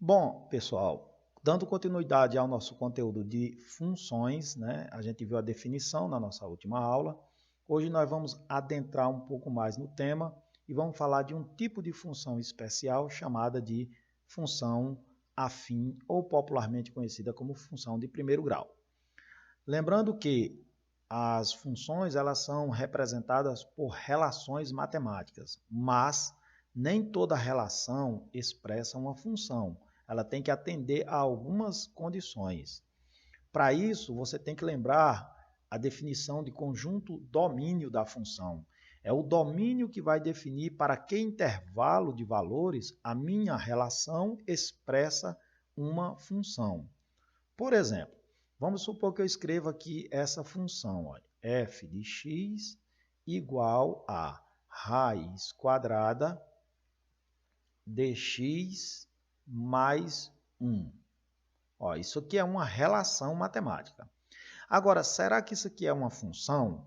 Bom, pessoal, dando continuidade ao nosso conteúdo de funções, né? A gente viu a definição na nossa última aula. Hoje nós vamos adentrar um pouco mais no tema e vamos falar de um tipo de função especial chamada de função afim ou popularmente conhecida como função de primeiro grau. Lembrando que as funções elas são representadas por relações matemáticas, mas nem toda relação expressa uma função. Ela tem que atender a algumas condições. Para isso, você tem que lembrar a definição de conjunto domínio da função. É o domínio que vai definir para que intervalo de valores a minha relação expressa uma função. Por exemplo, vamos supor que eu escreva aqui essa função, olha, f de x igual a raiz quadrada de x mais 1. Ó, isso aqui é uma relação matemática. Agora, será que isso aqui é uma função?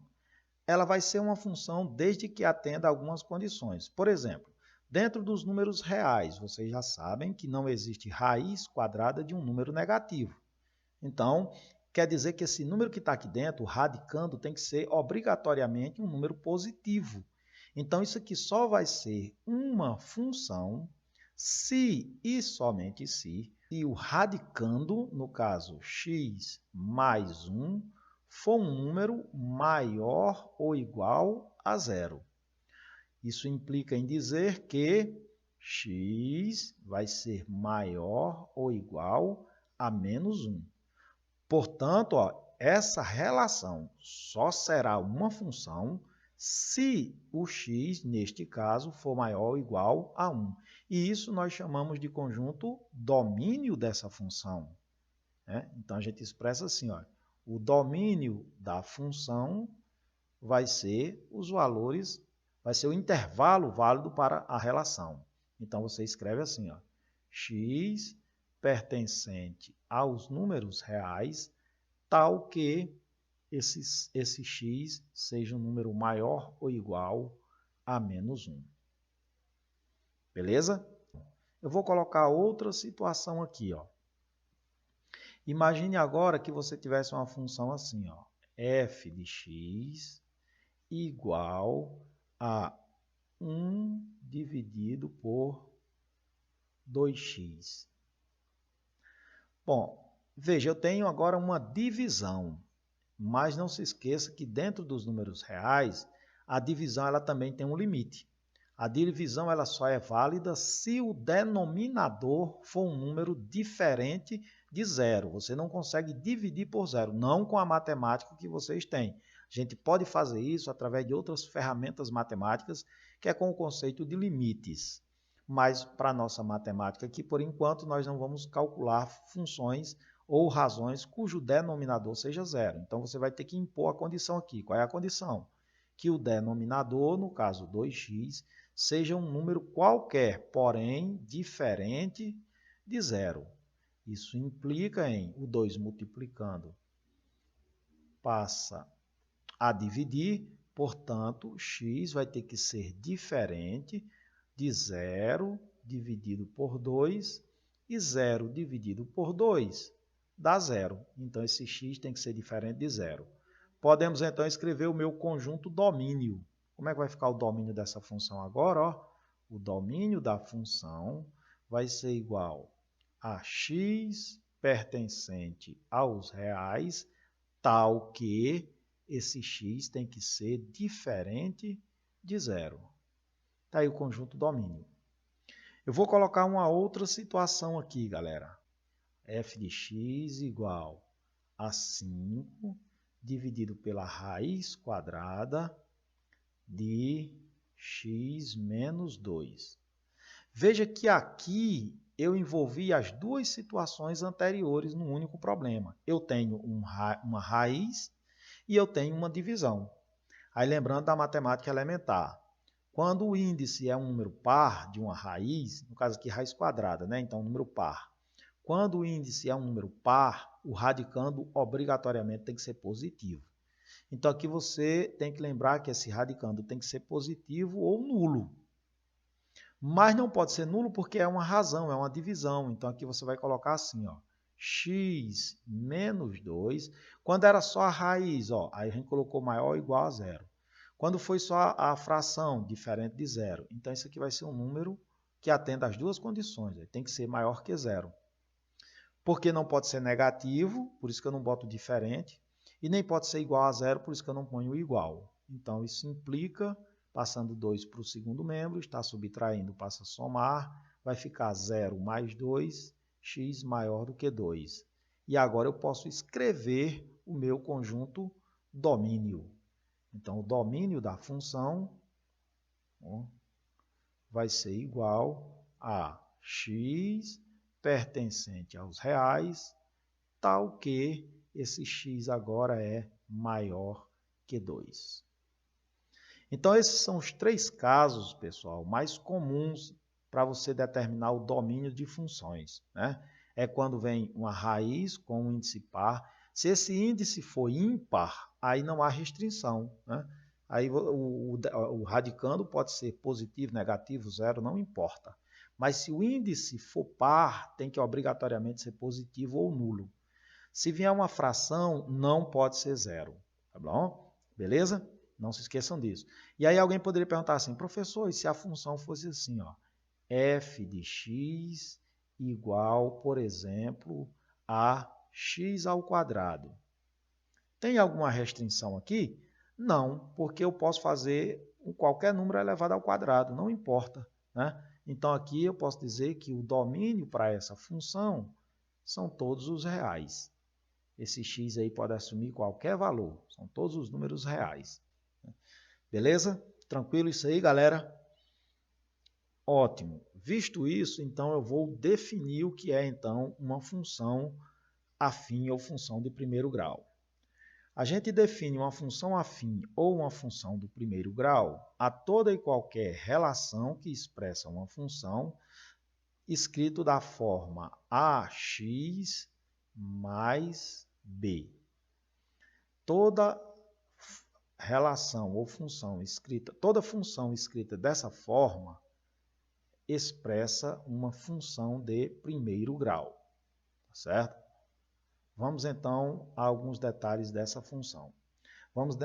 Ela vai ser uma função desde que atenda a algumas condições. Por exemplo, dentro dos números reais, vocês já sabem que não existe raiz quadrada de um número negativo. Então, quer dizer que esse número que está aqui dentro, o radicando, tem que ser obrigatoriamente um número positivo. Então, isso aqui só vai ser uma função se e somente se o radicando, no caso x mais 1, for um número maior ou igual a zero. Isso implica em dizer que x vai ser maior ou igual a menos 1. Portanto, ó, essa relação só será uma função se o x, neste caso, for maior ou igual a 1. E isso nós chamamos de conjunto domínio dessa função, né? Então, a gente expressa assim, ó, o domínio da função vai ser os valores, vai ser o intervalo válido para a relação. Então, você escreve assim, ó, x pertencente aos números reais, tal que esse x seja um número maior ou igual a menos 1. Beleza? Eu vou colocar outra situação aqui, ó. Imagine agora que você tivesse uma função assim, ó, f de x igual a 1 dividido por 2x. Bom, veja, eu tenho agora uma divisão, mas não se esqueça que dentro dos números reais, a divisão ela também tem um limite. A divisão ela só é válida se o denominador for um número diferente de zero. Você não consegue dividir por zero, não com a matemática que vocês têm. A gente pode fazer isso através de outras ferramentas matemáticas, que é com o conceito de limites. Mas para a nossa matemática aqui, por enquanto, nós não vamos calcular funções ou razões cujo denominador seja zero. Então, você vai ter que impor a condição aqui. Qual é a condição? Que o denominador, no caso 2x, seja um número qualquer, porém diferente de zero. Isso implica em o 2 multiplicando passa a dividir, portanto, x vai ter que ser diferente de 0 dividido por 2 e 0 dividido por 2 dá zero. Então, esse x tem que ser diferente de zero. Podemos, então, escrever o meu conjunto domínio. Como é que vai ficar o domínio dessa função agora? Ó, o domínio da função vai ser igual a x pertencente aos reais, tal que esse x tem que ser diferente de zero. Está aí o conjunto domínio. Eu vou colocar uma outra situação aqui, galera. F de x igual a 5 dividido pela raiz quadrada de x menos 2. Veja que aqui eu envolvi as duas situações anteriores num único problema. Eu tenho uma raiz e eu tenho uma divisão. Aí lembrando da matemática elementar, quando o índice é um número par de uma raiz, no caso aqui raiz quadrada, né? Então um número par. Quando o índice é um número par, o radicando obrigatoriamente tem que ser positivo. Então aqui você tem que lembrar que esse radicando tem que ser positivo ou nulo. Mas não pode ser nulo porque é uma razão, é uma divisão. Então aqui você vai colocar assim, ó, x menos 2. Quando era só a raiz, ó, aí a gente colocou maior ou igual a zero. Quando foi só a fração, diferente de zero. Então isso aqui vai ser um número que atenda às duas condições. Tem que ser maior que zero. Porque não pode ser negativo, por isso que eu não boto diferente. E nem pode ser igual a zero, por isso que eu não ponho igual. Então isso implica, passando 2 para o segundo membro, está subtraindo, passa a somar, vai ficar 0 mais 2, x maior do que 2. E agora eu posso escrever o meu conjunto domínio. Então o domínio da função, ó, vai ser igual a x pertencente aos reais, tal que esse x agora é maior que 2. Então, esses são os três casos, pessoal, mais comuns para você determinar o domínio de funções, né? É quando vem uma raiz com um índice par. Se esse índice for ímpar, aí não há restrição, né? Aí o radicando pode ser positivo, negativo, zero, não importa. Mas se o índice for par, tem que obrigatoriamente ser positivo ou nulo. Se vier uma fração, não pode ser zero, tá bom? Beleza? Não se esqueçam disso. E aí alguém poderia perguntar assim, professor, e se a função fosse assim, ó, f de x igual, por exemplo, a x ao quadrado. Tem alguma restrição aqui? Não, porque eu posso fazer qualquer número elevado ao quadrado, não importa, né? Então aqui eu posso dizer que o domínio para essa função são todos os reais. Esse x aí pode assumir qualquer valor, são todos os números reais. Beleza? Tranquilo isso aí, galera? Ótimo. Visto isso, então eu vou definir o que é então uma função afim ou função de primeiro grau. A gente define uma função afim ou uma função do primeiro grau a toda e qualquer relação que expressa uma função escrito da forma ax mais b. Toda relação ou função escrita, toda função escrita dessa forma expressa uma função de primeiro grau, tá certo? Vamos então a alguns detalhes dessa função. Vamos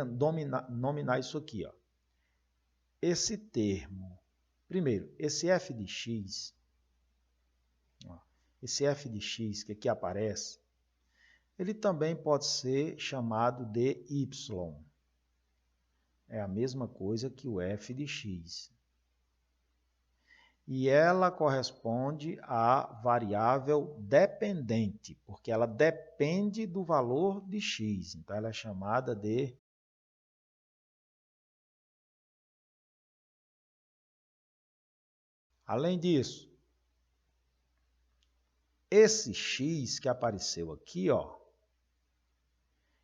nominar isso aqui, ó. Esse termo, primeiro, esse f de x, ó, esse f de x que aqui aparece, ele também pode ser chamado de y. É a mesma coisa que o f de x. E ela corresponde à variável dependente, porque ela depende do valor de x. Então, ela é chamada de Além disso, esse x que apareceu aqui, ó,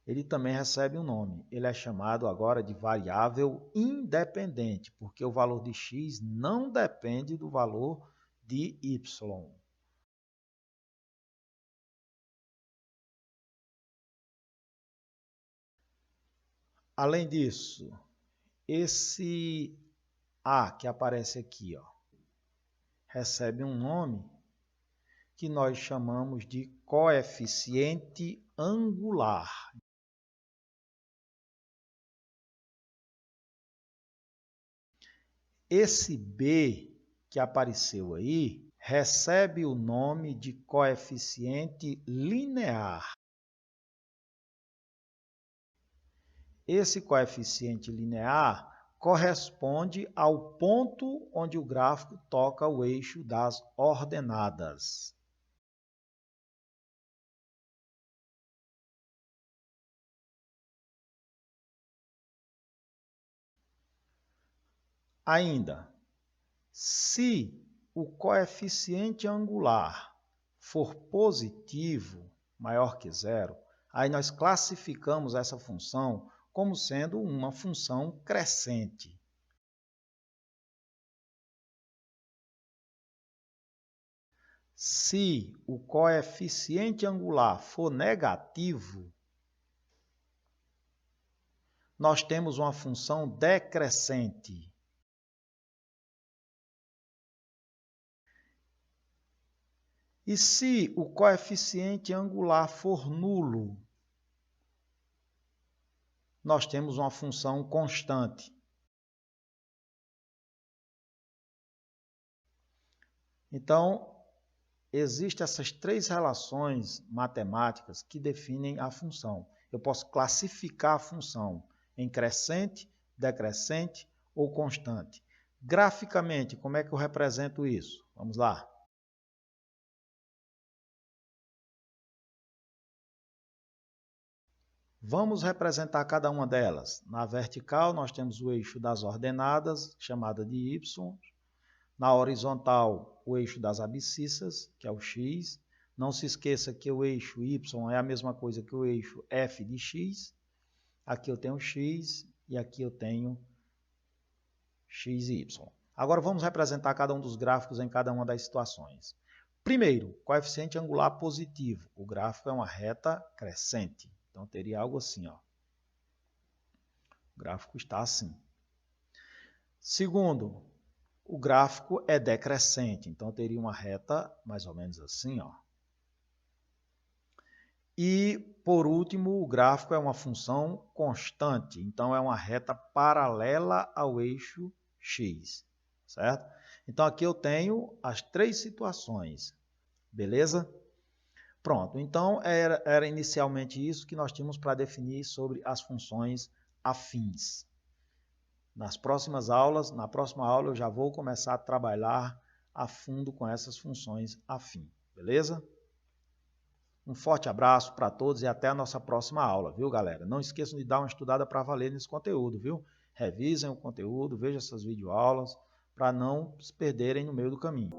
ele também recebe um nome. Ele é chamado agora de variável independente, porque o valor de x não depende do valor de y. Além disso, esse a que aparece aqui, ó, recebe um nome que nós chamamos de coeficiente angular. Esse b que apareceu aí recebe o nome de coeficiente linear. Esse coeficiente linear corresponde ao ponto onde o gráfico toca o eixo das ordenadas. Ainda, se o coeficiente angular for positivo, maior que zero, aí nós classificamos essa função como sendo uma função crescente. Se o coeficiente angular for negativo, nós temos uma função decrescente. E se o coeficiente angular for nulo, nós temos uma função constante. Então, existem essas três relações matemáticas que definem a função. Eu posso classificar a função em crescente, decrescente ou constante. Graficamente, como é que eu represento isso? Vamos lá. Vamos representar cada uma delas. Na vertical, nós temos o eixo das ordenadas, chamada de y. Na horizontal, o eixo das abscissas, que é o x. Não se esqueça que o eixo y é a mesma coisa que o eixo f de x. Aqui eu tenho x e aqui eu tenho x e y. Agora vamos representar cada um dos gráficos em cada uma das situações. Primeiro, coeficiente angular positivo. O gráfico é uma reta crescente. Então teria algo assim, ó. O gráfico está assim. Segundo, o gráfico é decrescente. Então teria uma reta mais ou menos assim, ó. E, por último, o gráfico é uma função constante. Então é uma reta paralela ao eixo x, certo? Então aqui eu tenho as três situações, beleza? Pronto, então era inicialmente isso que nós tínhamos para definir sobre as funções afins. Nas próximas aulas, na próxima aula eu já vou começar a trabalhar a fundo com essas funções afins, beleza? Um forte abraço para todos e até a nossa próxima aula, viu, galera? Não esqueçam de dar uma estudada para valer nesse conteúdo, viu? Revisem o conteúdo, vejam essas videoaulas para não se perderem no meio do caminho.